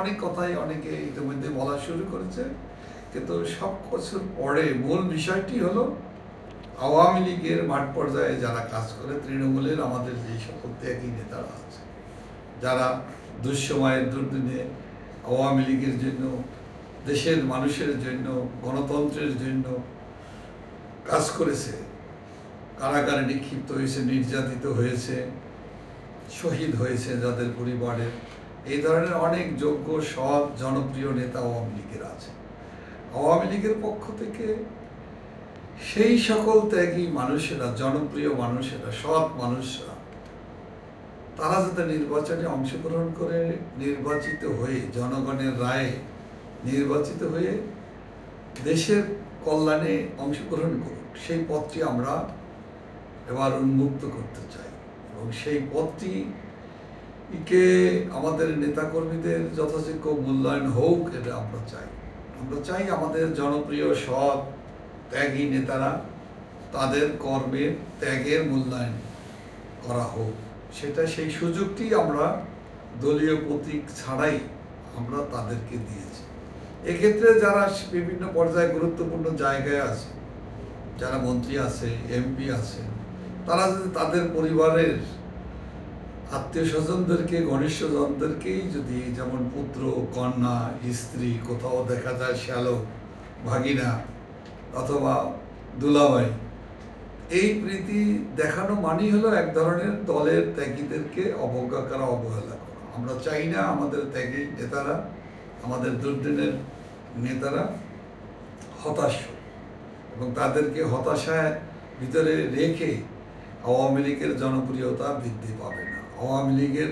অনেক কথাই অনেকে ইতিমধ্যে বলা শুরু করেছে, কিন্তু সব কিছুর পরে মূল বিষয়টি হলো আওয়ামী লীগের মাঠ পর্যায়ে যারা কাজ করে, তৃণমূলের আমাদের যে সকল ত্যাগী নেতারা আছে, যারা দুঃসময়ের দুর্দিনে আওয়ামী লীগের জন্য, দেশের মানুষের জন্য, গণতন্ত্রের জন্য কাজ করেছে, কারাগারে নিক্ষিপ্ত হয়েছে, নির্যাতিত হয়েছে, শহীদ হয়েছে যাদের পরিবারে, এই ধরনের অনেক যোগ্য সৎ জনপ্রিয় নেতা আওয়ামী লীগের আছে। আওয়ামী লীগের পক্ষ থেকে সেই সকল ত্যাগী মানুষেরা, জনপ্রিয় মানুষেরা, সৎ মানুষরা, তারা যাতে নির্বাচনে অংশগ্রহণ করে নির্বাচিত হয়ে, জনগণের রায়ে নির্বাচিত হয়ে দেশের কল্যাণে অংশগ্রহণ করুক, সেই পথটি আমরা এবার উন্মুক্ত করতে চাই। এবং সেই পথটিকে আমাদের নেতাকর্মীদের যথাযোগ্য মূল্যায়ন হোক, এটা আমরা চাই। আমরা চাই আমাদের জনপ্রিয় সৎ ত্যাগী নেতারা, তাদের কর্মের ত্যাগের মূল্যায়ন করা হোক। সেই সুযোগটি আমরা দলীয় প্রতীক ছাড়াই আমরা তাদেরকে দিয়েছি। এক্ষেত্রে যারা বিভিন্ন পর্যায়ে গুরুত্বপূর্ণ জায়গায় আছে, যারা মন্ত্রী আছে, এমপি আছে, তারা যদি তাদের পরিবারের আত্মীয় স্বজনদেরকে, ঘনিষ্ঠজনদেরকেই যদি, যেমন পুত্র, কন্যা, স্ত্রী, কোথাও দেখা যায় শ্যালক, ভাগিনা অথবা দুলাভাই, এই প্রীতি দেখানো মানেই হলো এক ধরনের দলের ত্যাগীদেরকে অবজ্ঞা করা, অবহেলা করা। আমরা চাই না আমাদের ত্যাগী নেতারা, আমাদের দুর্দিনের নেতারা হতাশ হোক, এবং তাদেরকে হতাশায় ভিতরে রেখে আওয়ামী লীগের জনপ্রিয়তা বৃদ্ধি পাবে না। আওয়ামী লীগের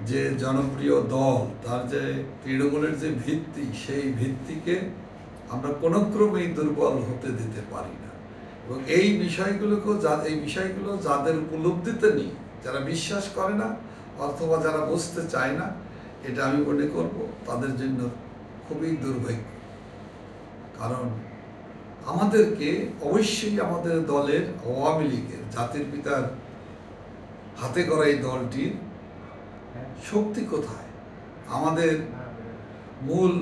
যে জনপ্রিয় দল, তার যে তৃণমূলের যে ভিত্তি, সেই ভিত্তিকে আমরা কোনো ক্রমেই দুর্বল হতে দিতে পারি না। এবং এই বিষয়গুলো যাদের উপলব্ধিতে নেই, যারা বিশ্বাস করে না অথবা যারা বুঝতে চায় না, এটা আমি মনে করব তাদের জন্য খুবই দুর্ভাগ্য। কারণ আমাদেরকে অবশ্যই আমাদের দলের, আওয়ামী লীগের, জাতির পিতার হাতে গড়া এই দলটির শক্তি কোথায়? আমাদের মূল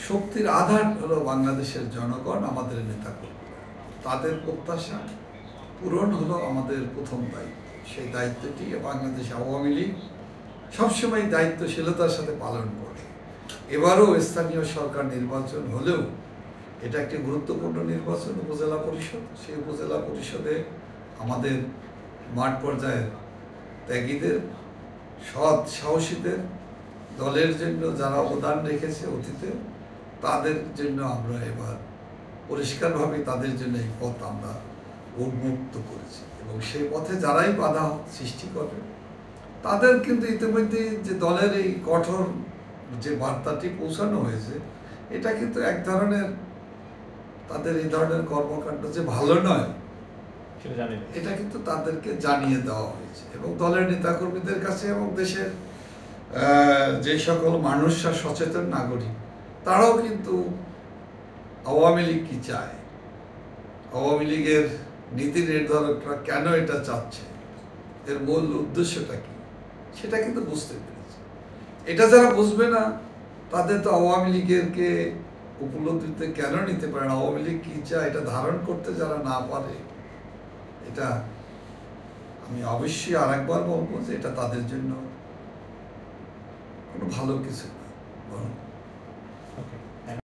শক্তির আধার হলো বাংলাদেশের জনগণ, আমাদের নেতাকর্মীরা। তাদের প্রত্যাশা পূরণ হলো আমাদের প্রথম দায়িত্ব। সেই দায়িত্বটি বাংলাদেশ আওয়ামী লীগ সবসময় দায়িত্বশীলতার সাথে পালন করে। এবারও স্থানীয় সরকার নির্বাচন হলেও এটা একটি গুরুত্বপূর্ণ নির্বাচন, উপজেলা পরিষদ। সেই উপজেলা পরিষদে আমাদের মাঠ পর্যায়ের ত্যাগীদের, সৎ সাহসীদের, দলের জন্য যারা অবদান রেখেছে অতীতে, তাদের জন্য আমরা এবার পরিষ্কারভাবে তাদের জন্য এই পথ আমরা উন্মুক্ত করেছি। এবং সেই পথে যারাই বাধা সৃষ্টি করে, তাদের কিন্তু ইতিমধ্যে যে দলের এই কঠোর যে বার্তাটি পৌঁছানো হয়েছে, এটা কিন্তু এক ধরনের, তাদের এই ধরনের কর্মকাণ্ড যে ভালো নয়, এটা কিন্তু তাদেরকে জানিয়ে দেওয়া হয়েছে। এবং দলের নেতাকর্মীদের কাছে এবং দেশের যে সকল মানুষরা সচেতন নাগরিক, তারাও কিন্তু আওয়ামী লীগ কি চায়, আওয়ামী লীগের নীতি নির্ধারকরা কেন এটা চাচ্ছে, এর মূল উদ্দেশ্যটা কি, সেটা কিন্তু বুঝতে পেরেছে। এটা যারা বুঝবে না, তাদের তো আওয়ামী লীগেরকে উপলব্ধিতে কেন নিতে পারে না, আওয়ামী লীগ কি চায় এটা ধারণ করতে যারা না পারে, এটা আমি অবশ্যই আরেকবার বলবো যে এটা তাদের জন্য কোনো ভালো কিছু।